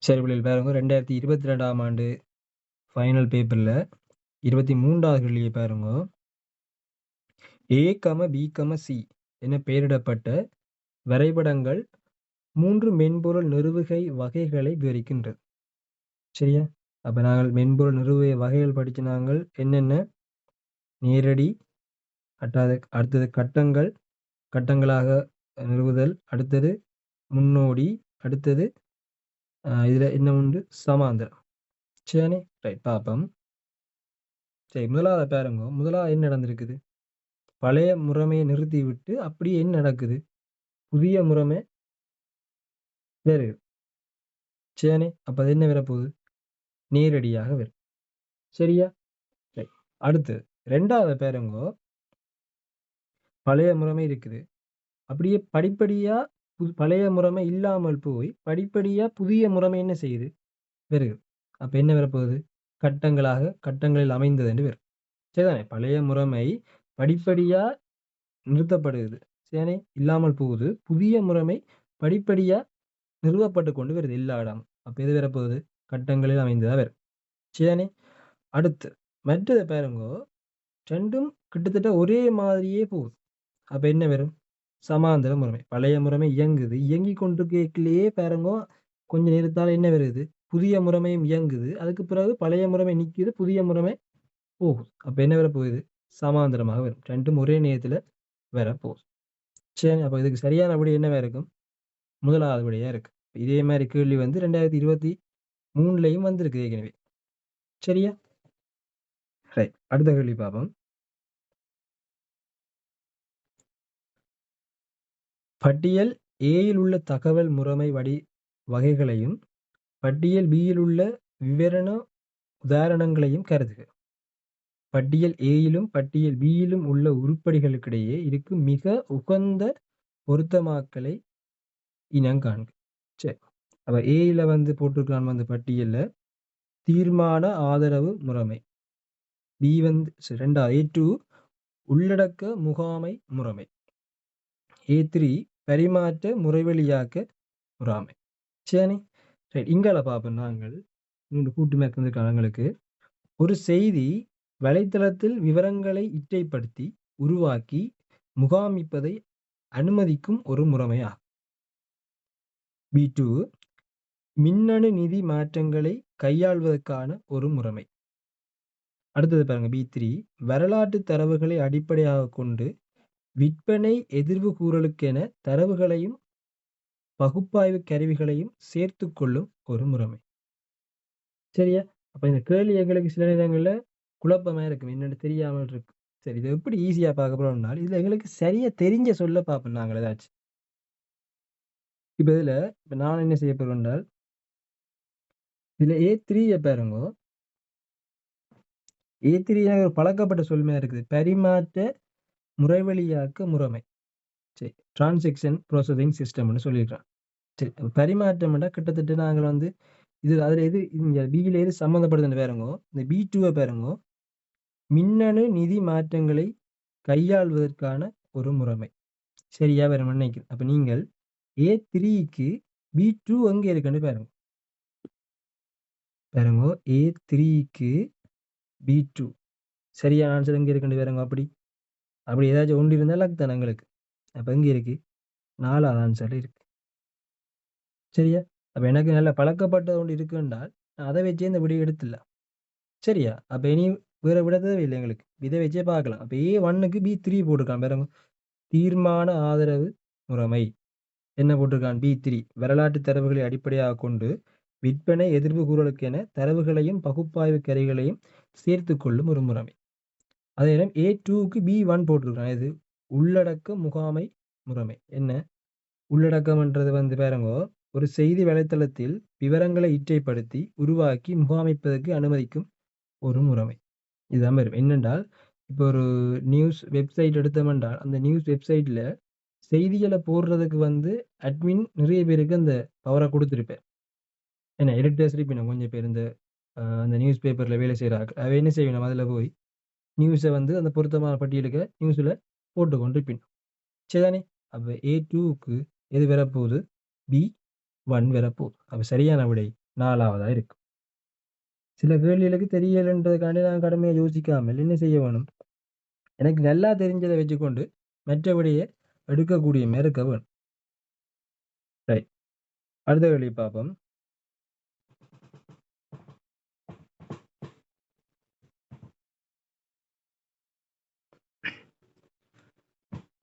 சரி பிள்ளைகள் பாருங்க 2022ஆம் ஆண்டு ஃபைனல் பேப்பர்ல 23வது கேள்வியை பாருங்க. A, B, C என பெயரிடப்பட்ட வரைபடங்கள் 3 மென்பொருள் நிறுவுகை வகைகளை விவரிக்கின்றது. சரியா? அப்ப நாங்கள் மென்பொருள் நிறுவுகை வகைகள் படிச்சு நாங்கள் என்னென்ன நேரடி, அடுத்தது கட்டங்கள், கட்டங்களாக நிறுவுதல், அடுத்தது முன்னோடி, அடுத்தது இதுல என்ன உண்டு சமாந்தரம். சரியானே? ரைட் பாப்போம். சரி முதலாவது பாருங்க. முதலாவது என்ன நடந்திருக்குது? பழைய முறைமையை நிறுத்திவிட்டு அப்படியே என்ன நடக்குது? புதிய முறைமை வருது. சரியானே? அப்ப அது என்ன வரப்போகுது? நேரடியாக வரும். சரியா? ரைட். அடுத்து 2வது பாருங்கோ. பழைய முறைமை இருக்குது. அப்படியே படிப்படியா பழைய முறைமை இல்லாமல் போய் படிப்படியா புதிய முறைமை என்ன செய்யுது? வருது. அப்ப என்ன வரப்போகுது? கட்டங்களில் அமைந்தது என்று வரும். சரிதானே? பழைய முறைமை படிப்படியா நிறுத்தப்படுகிறது. சரியானே? இல்லாமல் போகுது. புதிய முறைமை படிப்படியா நிறுவப்பட்டு கொண்டு வருது எல்லா இடமும். அப்ப எது வரப்போகுது? கட்டங்களில் அமைந்ததா வரும். சரியானே? அடுத்து மற்றது பாருங்கோ. 2ம் கிட்டத்தட்ட ஒரே மாதிரியே போகுது. அப்ப என்ன வரும்? சமாந்தர முறைமை. பழைய முறைமை இயங்குது. இயங்கிக் கொண்டிருக்கையிலேயே பாருங்கோ, கொஞ்ச நேரத்தால என்ன வருது? புதிய முறைமையும் இயங்குது. அதுக்கு பிறகு பழைய முறைமை நிக்குது. புதிய முறைமை போகுது. அப்ப என்ன வரப்போகுது? சமாந்தரமாக வரும். 2ம் ஒரே நேரத்துல வரப்போகுது. சரி, அப்ப இதுக்கு சரியான விடை என்னவா இருக்கும்? முதலாவது விடையா இருக்கு. இதே மாதிரி கேள்வி வந்து 2023லயும் வந்திருக்கு ஏற்கனவே. சரியா? ரைட். அடுத்த கேள்வி பார்ப்போம். பட்டியல் ஏயில் உள்ள தகவல் முறைமை வகைகளையும் பட்டியல் பியில் உள்ள விவரண உதாரணங்களையும் கருதுக. பட்டியல் ஏயிலும் பட்டியல் பியிலும் உள்ள உருப்படிகளுக்கிடையே இருக்கும் மிக உகந்த பொருத்தமாக்கலை இனங்காண்க. சரி, அப்ப ஏயில வந்து போட்டிருக்கான் வந்து பட்டியல்ல தீர்மான ஆதரவு முறைமை. பி வந்து 2வது A2 உள்ளடக்க முகாமை முறைமை. A3 பரிமாற்ற முறைவழியாக்க முறைமை. சரி, ரைட். இங்கால பார்ப்போம் நாங்கள் கூட்டு மேற்கொண்ட காலங்களுக்கு ஒரு செய்தி வலைத்தளத்தில் விவரங்களை இற்றைப்படுத்தி உருவாக்கி முகாமிப்பதை அனுமதிக்கும் ஒரு முறைமையாகும். B2 மின்னணு நிதி மாற்றங்களை கையாள்வதற்கான ஒரு முறைமை. அடுத்தது பாருங்க B3 வரலாற்று தரவுகளை அடிப்படையாக கொண்டு விற்பனை எதிர்வு கூறலுக்கென தரவுகளையும் பகுப்பாய்வு கருவிகளையும் சேர்த்து கொள்ளும் ஒரு முறைமை. சரியா? அப்ப இந்த கேள்வி எங்களுக்கு சில நேரங்கள்ல குழப்பமா இருக்கும். என்னன்னு தெரியாமல் இருக்கு. சரி, இதை எப்படி ஈஸியா பார்க்க போறோம்னா இதுல எங்களுக்கு சரியா தெரிஞ்ச சொல்ல பார்ப்போம் நாங்கள் ஏதாச்சும். இப்ப நான் என்ன செய்ய போறேன் என்றால் இதுல A3 பாருங்க. A3 ஒரு பழக்கப்பட்ட சொல்மையா இருக்குது. பரிமாற்ற முறைவழியாக்க முறைமை. சரி, டிரான்சாக்ஷன் ப்ராசஸிங் சிஸ்டம்னு சொல்லியிருக்கான். சரி, பரிமாற்றம்னா கிட்டத்தட்ட நாங்கள் வந்து அதுல எது இங்க பியில எது சம்மந்தப்படுதுன்னு பாருங்க. இந்த B2 பாருங்க. மின்னணு நிதி மாற்றங்களை கையாள்வதற்கான ஒரு முறைமை. சரியா வேற நினைக்கிறேன். அப்ப நீங்கள் A3க்கு B2 எங்க இருக்குன்னு பாருங்க. A3க்கு B2 சரியான ஆன்சர் எங்க இருக்குன்னு பாருங்க. அப்படி ஏதாச்சும் ஒன்று இருந்தால் லக் தானே எங்களுக்கு. அப்ப எங்க இருக்கு? 4வது ஆன்சர் இருக்கு. சரியா? அப்ப எனக்கு நல்ல பழக்கப்பட்ட ஒன்று இருக்கு என்றால் நான் அதை வச்சே இந்த விடை எடுத்துடலாம். சரியா? அப்ப இனி வேற விட தேவையில்லை எங்களுக்கு. இதை வச்சே பார்க்கலாம். அப்ப A1க்கு B3 போட்டிருக்கான் பாருங்க. தீர்மான ஆதரவு முறைமை. என்ன போட்டிருக்கான்? B3 வரலாற்று தரவுகளை அடிப்படையாக கொண்டு விற்பனை எதிர்வு கூறலுக்கென தரவுகளையும் பகுப்பாய்வு கருவிகளையும் சேர்த்து கொள்ளும் ஒரு முறைமை. அதே நேரம் A2க்கு B1 போட்டிருக்கான். இது உள்ளடக்க முகாமை முறைமை. என்ன உள்ளடக்கம்ன்றது வந்து பாருங்க, ஒரு செய்தி வலைத்தளத்தில் விவரங்களை இற்றைப்படுத்தி உருவாக்கி முகாமைப்பதற்கு அனுமதிக்கும் ஒரு முறைமை. இதுதான் வரும். என்னென்றால் இப்போ ஒரு நியூஸ் வெப்சைட் எடுத்தோம்னால் அந்த நியூஸ் வெப்சைட்ல செய்திகளை போடுறதுக்கு வந்து அட்மின் நிறைய பேருக்கு அந்த பவரை கொடுத்துருப்பேன். ஏன்னா எடிட்டர்ஸ் இருப்பினும் கொஞ்சம் பேர் அந்த நியூஸ் பேப்பர்ல வேலை செய்கிறாங்க. அவை என்ன செய்யணும்? அதில் போய் நியூஸை வந்து அந்த பொருத்தமான பட்டியலுக்கு நியூஸில் போட்டு கொண்டு இருப்பினும். சரிதானே? அப்போ A2க்கு எது வரப்போகுது? B1 வரப்போகுது. அப்போ சரியான விடை 4வதா இருக்கும். சில கேள்விகளுக்கு தெரியலன்றதுக்காண்டி நான் கடுமையா யோசிக்காமல் என்ன செய்ய வேணும்? எனக்கு நல்லா தெரிஞ்சதை வச்சுக்கொண்டு மற்றபடியே எடுக்கக்கூடிய மாரி இருக்க வேணும். ரைட். அடுத்த கேள்வி பார்ப்போம்.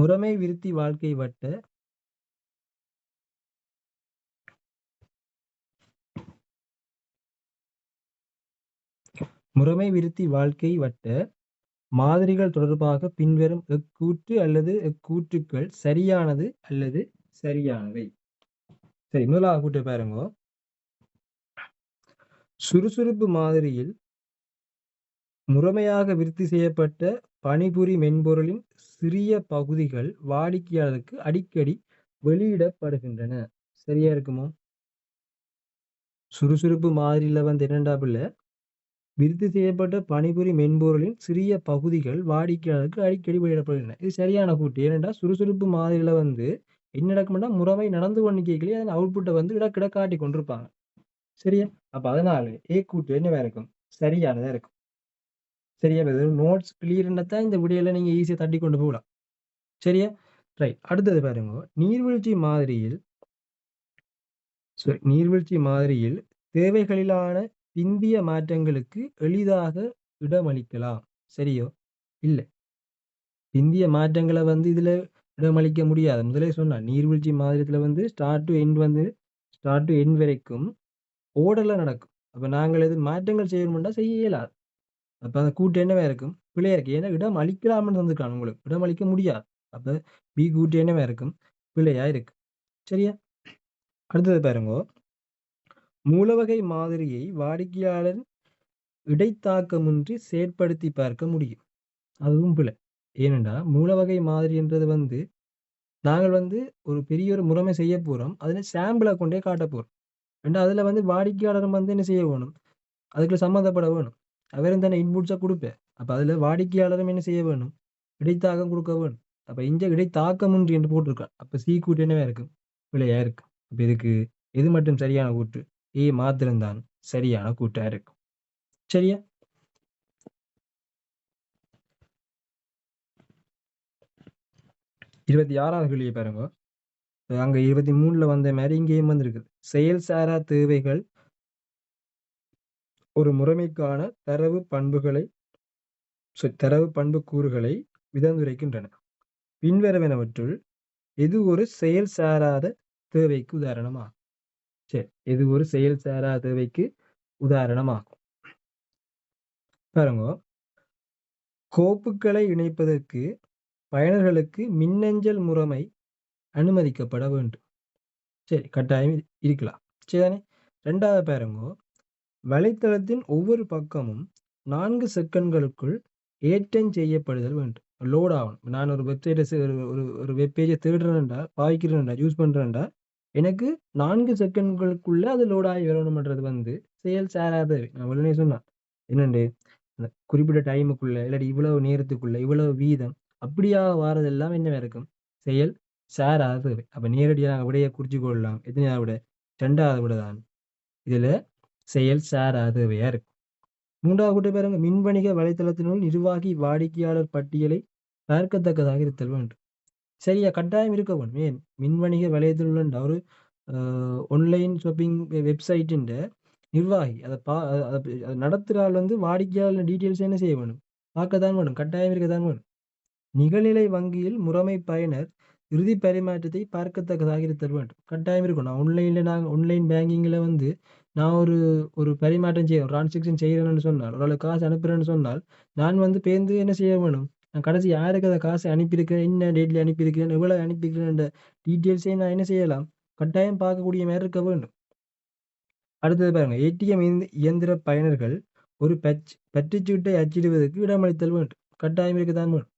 முறைமை விருத்தி வாழ்க்கை வட்ட முறைமை விருத்தி வாழ்க்கை வட்ட மாதிரிகள் தொடர்பாக பின்வரும் எக்கூற்று அல்லது எக்கூற்றுக்கள் சரியானது அல்லது சரியானவை. சரி, முதலாவது கூற்றை பாருங்க. சுறுசுறுப்பு மாதிரியில் முறைமையாக விருத்தி செய்யப்பட்ட பணிபுரி மென்பொருளின் சிறிய பகுதிகள் வாடிக்கையாளருக்கு அடிக்கடி வெளியிடப்படுகின்றன. சரியா இருக்குமோ? சுறுசுறுப்பு மாதிரியில வந்து என்னண்டாப்புல விருத்தி செய்யப்பட்ட பணிபுரி மென்பொருளின் சிறிய பகுதிகள் வாடிக்கையாளருக்கு அடிக்கடி வெளியிடப்படுகின்றன. இது சரியான கூட்டு. ஏனென்றா சுறுசுறுப்பு மாதிரியில வந்து என்ன நடக்கும்னா முறைமை நடந்து கொண்டு கேட்கலையே அதன் அவுட்புட்டை வந்து இடக்கிட காட்டி கொண்டிருப்பாங்க. சரியா? அப்ப அதனால ஏ கூட்டு என்னவா இருக்கும்? சரியானதா இருக்கும். சரியா? நோட்ஸ் கிளியர்னா தான் இந்த விடையில நீங்க ஈஸியா தட்டி கொண்டு போகலாம். சரியா? ரைட். அடுத்தது பாருங்க. நீர்வீழ்ச்சி மாதிரியில் தேவைகளிலான பிந்திய மாற்றங்களுக்கு எளிதாக இடமளிக்கலாம். சரியோ? இல்ல. பிந்திய மாற்றங்களை வந்து இதுல இடமளிக்க முடியாது. முதலே சொன்னா நீர்வீழ்ச்சி மாதிரியத்துல வந்து ஸ்டார்ட் டு எண்ட் வரைக்கும் ஓடல நடக்கும். அப்ப நாங்கள் எது மாற்றங்கள் செய்யணும்னா செய்ய இயலாது. அப்ப அந்த கூட்டு என்னவா இருக்கும்? பிழையா இருக்கு. ஏன்னா இடம் அளிக்கலாம்னு தந்திருக்காங்க உங்களுக்கு. இடம் அளிக்க முடியாது. அப்ப பி கூட்டு என்னவா இருக்கும்? பிழையா இருக்கு. சரியா? அடுத்தது பாருங்க. மூலவகை மாதிரியை வாடிக்கையாளர் இடைத்தாக்கமின்றி செயற்படுத்தி பார்க்க முடியும். அதுவும் பிழை. ஏனென்றா மூலவகை மாதிரின்றது வந்து நாங்கள் வந்து ஒரு பெரிய ஒரு முறைமை செய்ய போறோம். அதுல சாம்பிளை கொண்டே காட்ட போறோம். ஏன்னா அதுல வந்து வாடிக்கையாளரும் வந்து என்ன செய்ய வேணும்? அதுக்குள்ள சம்மந்தப்பட வேணும். அவரும் தானே இன்புட்ஸை கொடுப்பேன். அப்ப அதுல வாடிக்கையாளரும் என்ன செய்ய வேணும்? இடைத்தாக்கம் கொடுக்க வேணும். அப்ப இந்த இடைத்தாக்கமின்றி என்று போட்டிருக்கான். அப்ப சி கூட்டு என்னவா இருக்கும்? பிழையா இருக்கும். அப்ப இதுக்கு எது மட்டும் சரியான கூட்டு? ஏ மாத்திரம்தான் சரியான கூட்டா இருக்கும். சரியா? இருபத்தி 6வது கேள்வியை பாருங்க. அங்க 23ல வந்த மாதிரி இங்கேயும் வந்திருக்குது. செயல் சாரா தேவைகள் ஒரு முறைமைக்கான தரவு பண்பு கூறுகளை விதந்துரைக்கின்றன. பின்வருவனவற்றுள் எது ஒரு செயல் சாராத தேவைக்கு உதாரணமாகும்? சரி, எது ஒரு செயல் சாராத தேவைக்கு உதாரணமாகும்? பாருங்க. கோப்புகளை இணைப்பதற்கு பயனர்களுக்கு மின்னஞ்சல் முறைமை அனுமதிக்கப்பட வேண்டும். சரி, கட்டாயம் இருக்கலாம். சரிதானே? 2வது பாருங்க. வலைத்தளத்தின் ஒவ்வொரு பக்கமும் 4 செகண்ட்களுக்குள் ஏற்றம் செய்யப்படுதல் வேண்டும். லோட் ஆகணும். நான் ஒரு வெப்சைட்டை ஒரு வெப்பேஜை தேடுறேன்டா, பாய்க்கிறேன்டா, யூஸ் பண்றேன்டா, எனக்கு 4 செகண்ட்களுக்குள்ள அது லோட் ஆகி வரணும்ன்றது வந்து செயல் சாராதவை. நான் உடனே சொன்னேன். என்னண்டு அந்த குறிப்பிட்ட டைமுக்குள்ள இல்லாட்டி இவ்வளவு நேரத்துக்குள்ள இவ்வளவு வீதம் அப்படியா வாரதெல்லாம் என்னவா இருக்கும்? செயல் சாராதவை. அப்ப நேரடியாக நாங்கள் விடையை குறிச்சு கொள்ளலாம். எத்தனையாவது விட? 2வது விட தான் இதுல செயல் சாராதவையா இருக்கும். 3வது கூட்டை பாருங்க. மின்வணிக வலைத்தளத்தினுள் நிர்வாகி வாடிக்கையாளர் பட்டியலை பார்க்கத்தக்கதாக இருத்தல் வேண்டும். சரியா? கட்டாயம் இருக்க வேணும். ஏன்? மின்வணிக வலைத்தளம் ஒரு ஆன்லைன் ஷாப்பிங் வெப்சைட்டின் நிர்வாகி அதை நடத்துகிற ஆள் வந்து வாடிக்கையாளர் டீட்டெயில்ஸ் என்ன செய்ய வேணும்? பார்க்கத்தான் வேணும். கட்டாயம் இருக்கத்தான் வேணும். நிகழ்நிலை வங்கியில் முறைமை பயனர் இறுதி பரிமாற்றத்தை பார்க்கத்தக்கதாக இருத்தல் வேண்டும். கட்டாயம் இருக்கும். நாங்கள் ஆன்லைன் பேங்கிங்கில் வந்து நான் ஒரு பரிமாற்றம் செய்யறேன், டிரான்சாக்ஷன் செய்கிறேன்னு சொன்னால், ஒரு ஆளுக்கு காசு அனுப்புறேன்னு சொன்னால், நான் வந்து பேருந்து என்ன செய்ய வேணும்? நான் கடைசி யாருக்கு அதை காசை அனுப்பியிருக்கேன், என்ன டேட்ல அனுப்பியிருக்கிறேன், எவ்வளவு அனுப்பியிருக்கிறேன் டீட்டெயில்ஸையும் நான் என்ன செய்யலாம்? கட்டாயம் பார்க்கக்கூடிய மாதிரி இருக்க வேண்டும். அடுத்தது பாருங்க. ஏடிஎம் இயந்திர பயனர்கள் ஒரு பற்றுச்சீட்டை அச்சிடுவதற்கு இடமளித்தல் வேண்டும். கட்டாயம் இருக்கத்தான் வேணும்.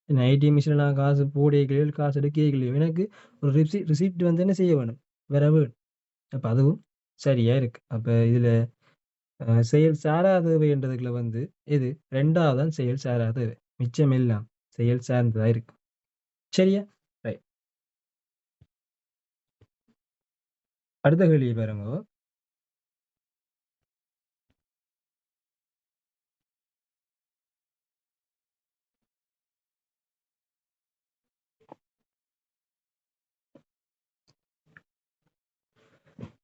நான் ஏடிஎம் மிஷினில் நான் காசு போடையலையோ காசு எடுக்கலையோ எனக்கு ஒரு ரிசிப்ட் வந்து என்ன செய்ய வேணும்? வேற வேணும். அப்போ அதுவும் சரியா இருக்கு. அப்போ இதுல செயல் சாராதவை என்றதுக்குள்ள வந்து இது 2வது தான் செயல் சாராதவை. மிச்சம் எல்லாம் செயல் சார்ந்ததா இருக்கு. சரியா? ரைட். அடுத்த கேள்வி பாருங்க.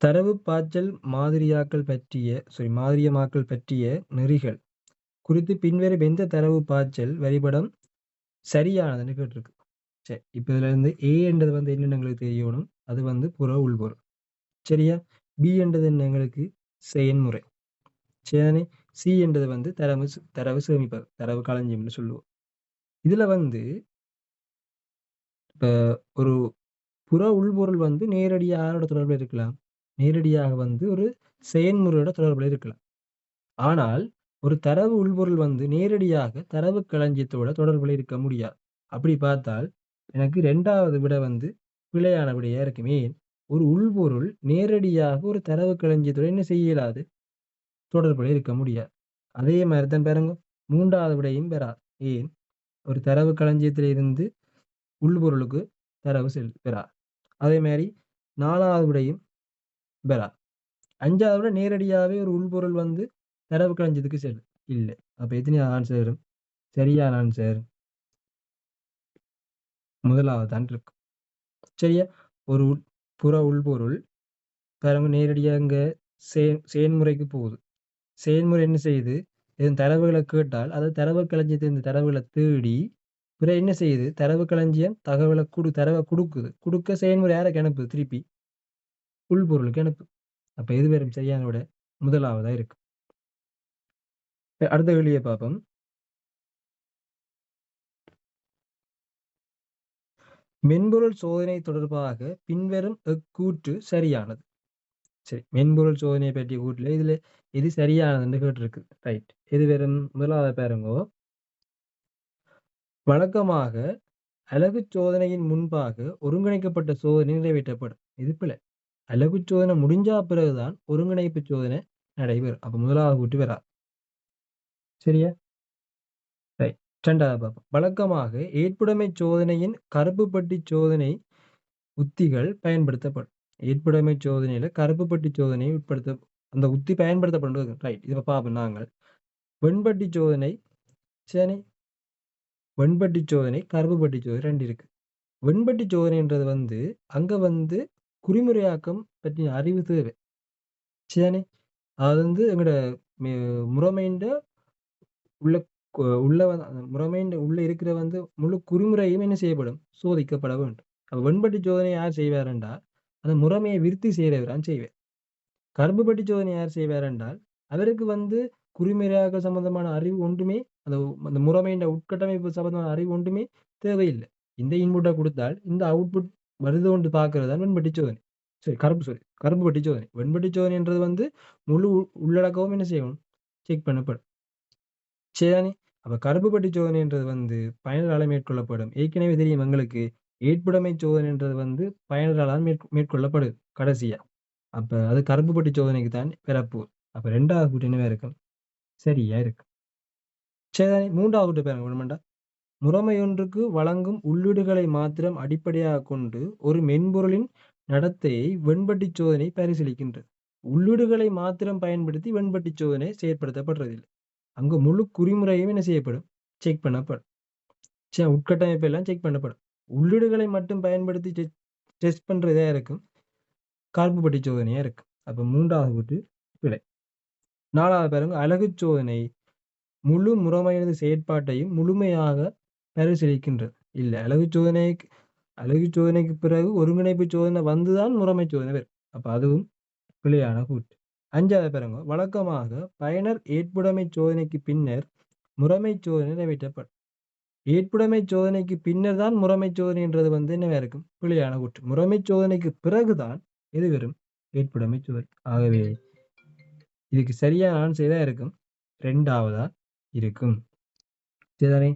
தரவு பாய்ச்சல் மாதிரியமாக்கல் பற்றிய நெறிகள் குறித்து பின்வரும் எந்த தரவு பாய்ச்சல் வரைபடம் சரியானதுன்னு கேட்டிருக்கு. சரி, இப்ப இதுல இருந்து A என்றது வந்து என்னன்னு எங்களுக்கு தெரியணும். அது வந்து புற உள்பொருள். சரியா? B என்றது என்ன எங்களுக்கு செயன்முறை. சரிதானே? C என்றது வந்து தரவு சேமிப்பது, தரவு களஞ்சியம்னு சொல்லுவோம். இதுல வந்து இப்ப ஒரு புற உள்பொருள் வந்து நேரடியா யாரோட தொடர்புல இருக்கலாம்? நேரடியாக வந்து ஒரு செயன்முறையோட தொடர்புல இருக்கலாம். ஆனால் ஒரு தரவு உள்பொருள் வந்து நேரடியாக தரவு களஞ்சியத்தோட தொடர்புல இருக்க முடியாது. அப்படி பார்த்தால் எனக்கு 2வது விட வந்து பிழையான விடையா இருக்கும். ஏன்? ஒரு உள்பொருள் நேரடியாக ஒரு தரவு களஞ்சியத்தோட என்ன செய்ய இயலாது? தொடர்புல இருக்க முடியாது. அதே மாதிரி தான் பாருங்க, 3வது விடையும் பெறாது. ஏன்? ஒரு தரவு களஞ்சியத்தில இருந்து உள்பொருளுக்கு தரவு பெறாது. அதே மாதிரி 4வது விடையும் பெறாது. 5வது விட நேரடியாவே ஒரு உள்பொருள் வந்து தரவு களஞ்சியத்துக்கு செல்லும். இல்ல. அப்ப எத்தனையாவது ஆன்சர் வரும்? சரியான ஆன்சர் 1வது தான் இருக்கும். சரியா? ஒரு புற உள்பொருள் பாருங்க நேரடியா இங்க செயன்முறைக்கு போகுது. செயல்முறை என்ன செய்யுது? இதன் தரவுகளை கேட்டால் அது தரவு களஞ்சியத்தில் இந்த தரவுகளை தேடி பிறகு என்ன செய்யுது? தரவு களஞ்சியம் தரவை கொடுக்குது. கொடுக்க செயல்முறை யாருக்கு அனுப்புது? திருப்பி உள்பொருளுக்கு அனுப்புது. அப்ப எது வரும் சரியான விட 1வதா இருக்கு. அடுத்த கேள்வியை பார்ப்போம். மென்பொருள் சோதனை தொடர்பாக பின்வரும் எக்கூற்று சரியானது. சரி, மென்பொருள் சோதனையை பற்றிய கூற்றுல இதுல எது சரியானதுன்னு கேட்டிருக்கு. ரைட். எது வரும்? 1வது பாருங்கோ. வழக்கமாக அலகு சோதனையின் முன்பாக ஒருங்கிணைக்கப்பட்ட சோதனை நிறைவேற்றப்படும். இது பிழை. அலகு சோதனை முடிஞ்சா பிறகுதான் ஒருங்கிணைப்பு சோதனை நடைபெறும். அப்ப 1வது கூற்று வராது. சரியா? ரைட். 2வது பார்ப்போம். வழக்கமாக ஏற்புடைமை சோதனையின் கருப்பு பட்டி சோதனை உத்திகள் பயன்படுத்தப்படும். ஏற்புடைமை சோதனையில கருப்பு பட்டி சோதனை அந்த உத்தி பயன்படுத்தப்படுறது. ரைட். இதை பார்ப்போம் நாங்கள். வெண்பட்டி சோதனை, சரி, வெண்பட்டி சோதனை, கருப்பு பட்டி சோதனை 2 இருக்கு. வெண்பட்டி சோதனைன்றது வந்து அங்க வந்து குறிமுறையாக்கம் பற்றிய அறிவு தேவை. சரிதானே? அது வந்து எங்கட முறைமைண்ட உள்ள உள்ள முறைமைண்ட உள்ள இருக்கிற வந்து முழு குறிமுறையும் என்ன செய்யப்படும்? சோதிக்கப்பட வேண்டும். அப்ப வெண்பட்டி சோதனை யார் செய்வார் என்றால் அந்த முறைமையை விருத்தி செய்கிறவரான் செய்வார். கருப்பு பட்டி சோதனை யார் செய்வார் என்றால் அவருக்கு வந்து குறிமுறையாக்க சம்பந்தமான அறிவு ஒன்றுமே அந்த அந்த முறைமையின் உட்கட்டமைப்பு சம்பந்தமான அறிவு ஒன்றுமே தேவையில்லை. இந்த இன்புட்டை கொடுத்தால் இந்த அவுட்புட் வருது ஒன்று பார்க்கறது தான் வெண்பட்டி சோதனை. சரி, கருப்பு பட்டி சோதனை. வெண்பட்டி சோதனைன்றது வந்து முழு உள்ளடக்கமும் என்ன செய்யணும்? செக் பண்ணப்படும். சரிதானே? அப்ப கருப்பு பட்டி சோதனைன்றது வந்து பயனரால் மேற்கொள்ளப்படும். ஏற்கனவே தெரியும் எங்களுக்கு ஏற்புடைமை சோதனைன்றது வந்து பயனரால் மேற்கொள்ளப்படுது கடைசியா. அப்ப அது கருப்பு பட்டி சோதனைக்கு தான் பெறப்போகுது. அப்ப 2வது கூற்று என்னவா இருக்கும்? சரியா இருக்கு. சரிதானே? 3வது கூற்று பாருங்க வேணுமெண்டா. முறைமையொன்றுக்கு வழங்கும் உள்ளீடுகளை மாத்திரம் அடிப்படையாகக் கொண்டு ஒரு மென்பொருளின் நடத்தையை வெண்பட்டி சோதனை பரிசீலிக்கின்றது. உள்ளீடுகளை மாத்திரம் பயன்படுத்தி வெண்பட்டி சோதனை செயற்படுத்தப்படுறதில்லை. அங்கு முழு குறிமுறையும் என்ன செய்யப்படும்? செக் பண்ணப்படும். சரி, உட்கட்டமைப்பு எல்லாம் செக் பண்ணப்படும். உள்ளீடுகளை மட்டும் பயன்படுத்தி டெஸ்ட் பண்றதா இருக்கும். கருப்பு பட்டி சோதனையா இருக்கு. அப்ப 3வது கூற்று பிழை. 4வது பாருங்க. அலகு சோதனை முழு முறைமையது செயற்பாட்டையும் முழுமையாக பரிசீலிக்கின்றது. இல்ல, அலகு சோதனைக்கு பிறகு ஒருங்கிணைப்பு சோதனை வந்துதான் முறைமை சோதனை வரும். அப்ப அதுவும் பிழையான கூற்று. 5வது பாருங்க. வழக்கமாக பயனர் ஏற்புடைமை சோதனைக்கு பின்னர் முறைமை சோதனை நிறைவேற்றப்படும். ஏற்புடைமை சோதனைக்கு பின்னர் தான் முறைமை சோதனைன்றது வந்து என்னவா இருக்கும்? பிழையான கூற்று. முறைமை சோதனைக்கு பிறகுதான் எது வரும்? ஏற்புடைமை சோதனை. ஆகவே இதுக்கு சரியான ஆன்சர் தான் இருக்கும் 2வதா இருக்கும். சரிதானே?